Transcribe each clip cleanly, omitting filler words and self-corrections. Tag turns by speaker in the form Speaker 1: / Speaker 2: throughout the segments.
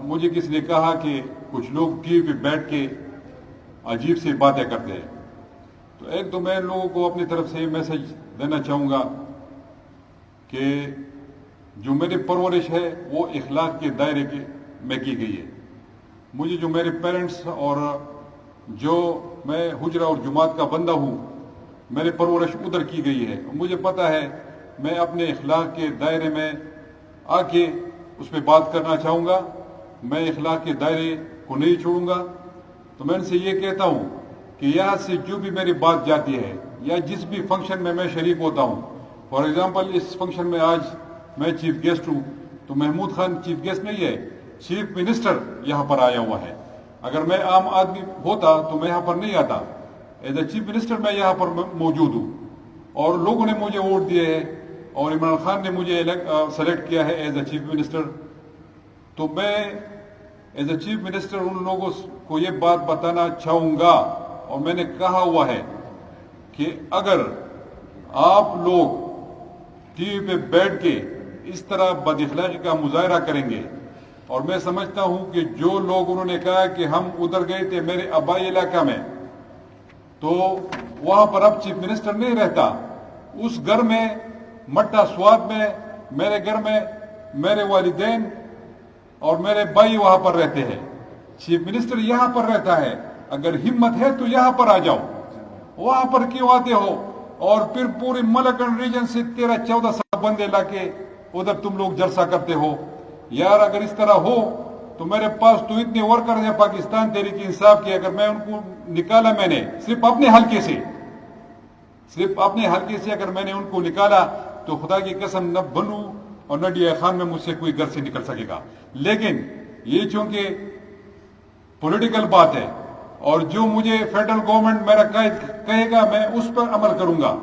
Speaker 1: مجھے کسی نے کہا کہ کچھ لوگ ٹی وی پہ بیٹھ کے عجیب سی باتیں کرتے ہیں، تو ایک تو میں لوگوں کو اپنی طرف سے یہ میسج دینا چاہوں گا کہ جو میری پرورش ہے وہ اخلاق کے دائرے میں کی گئی ہے. مجھے جو میرے پیرنٹس اور جو میں حجرہ اور جماعت کا بندہ ہوں، میری پرورش ادھر کی گئی ہے. مجھے پتہ ہے میں اپنے اخلاق کے دائرے میں آ کے اس پہ بات کرنا چاہوں گا. میں اخلاق کے دائرے کو نہیں چھوڑوں گا. تو میں ان سے یہ کہتا ہوں کہ یہاں سے جو بھی میری بات جاتی ہے یا جس بھی فنکشن میں شریک ہوتا ہوں، فار ایگزامپل اس فنکشن میں آج میں چیف گیسٹ ہوں، تو محمود خان چیف گیسٹ نہیں ہے، چیف منسٹر یہاں پر آیا ہوا ہے. اگر میں عام آدمی ہوتا تو میں یہاں پر نہیں آتا. ایز اے چیف منسٹر میں یہاں پر موجود ہوں اور لوگوں نے مجھے ووٹ دیے ہے اور عمران خان نے مجھے سلیکٹ کیا ہے ایز اے چیف منسٹر. تو میں ایز اے چیف منسٹر ان لوگوں کو یہ بات بتانا چاہوں گا، اور میں نے کہا ہوا ہے کہ اگر آپ لوگ ٹی وی پہ بیٹھ کے اس طرح بد اخلاقی کا مظاہرہ کریں گے، اور میں سمجھتا ہوں کہ جو لوگ انہوں نے کہا کہ ہم ادھر گئے تھے میرے آبائی علاقہ میں، تو وہاں پر اب چیف منسٹر نہیں رہتا. اس گھر میں مٹا سواد میں میرے گھر میں میرے والدین اور میرے بھائی وہاں پر رہتے ہیں. چیف منسٹر یہاں پر رہتا ہے. اگر ہمت ہے تو یہاں پر آ جاؤ. وہاں پر کیوں آتے ہو اور پھر پورے ملکن ریجن سے 13-14 بندے لا کے ادھر تم لوگ جلسہ کرتے ہو؟ یار اگر اس طرح ہو تو میرے پاس تو اتنے ورکر ہیں پاکستان تحریک انصاف کے، اگر میں ان کو نکالا، میں نے صرف اپنے حلقے سے اگر میں نے ان کو نکالا تو خدا کی قسم نہ بنو اور نہ ڈی خان میں مجھ سے کوئی گھر سے نکل سکے گا. لیکن یہ چونکہ پولیٹیکل بات ہے اور جو مجھے فیڈرل گورنمنٹ میرا کہے گا میں اس پر عمل کروں گا.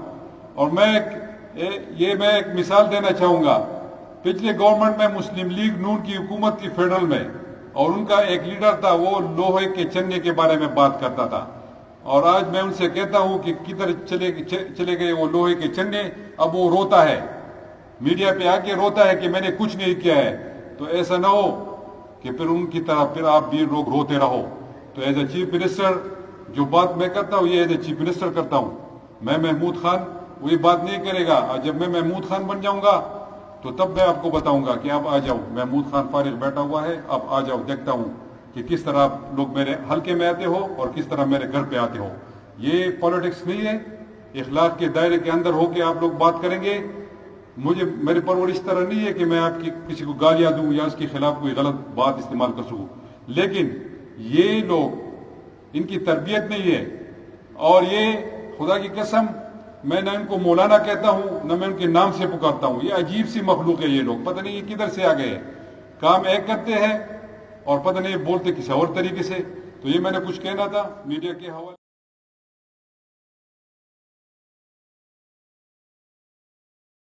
Speaker 1: اور میں ایک مثال دینا چاہوں گا. پچھلے گورنمنٹ میں مسلم لیگ نون کی حکومت تھی فیڈرل میں، اور ان کا ایک لیڈر تھا، وہ لوہے کے چنے کے بارے میں بات کرتا تھا. اور آج میں ان سے کہتا ہوں کہ کدھر چلے گئے وہ لوہے کے چنے. اب وہ روتا ہے، میڈیا پہ آ کے روتا ہے کہ میں نے کچھ نہیں کیا ہے. تو ایسا نہ ہو کہ پھر ان کی طرح پھر آپ بھی لوگ روتے رہو. تو ایز اے چیف منسٹر جو بات میں کرتا ہوں، یہ ایز اے چیف منسٹر کرتا ہوں. میں محمود خان وہی بات نہیں کرے گا. جب میں محمود خان بن جاؤں گا تو تب میں آپ کو بتاؤں گا کہ آپ آ جاؤ. محمود خان فارغ بیٹھا ہوا ہے، آپ آ جاؤ، دیکھتا ہوں کہ کس طرح آپ لوگ میرے حلقے میں آتے ہو اور کس طرح میرے گھر پہ آتے ہو. یہ پالیٹکس نہیں ہے. اخلاق کے دائرے کے اندر ہو کے آپ لوگ بات کریں گے. میری پرورش اس طرح نہیں ہے کہ میں آپ کی کسی کو گالیاں دوں یا اس کے خلاف کوئی غلط بات استعمال کر سکوں. لیکن یہ لوگ، ان کی تربیت نہیں ہے. اور یہ خدا کی قسم میں نہ ان کو مولانا کہتا ہوں نہ میں ان کے نام سے پکارتا ہوں. یہ عجیب سی مخلوق ہے. یہ لوگ پتہ نہیں یہ کدھر سے آ گئے. کام ایک کرتے ہیں اور پتہ نہیں بولتے کسی اور طریقے سے. تو یہ میں نے کچھ کہنا تھا میڈیا کے حوالے.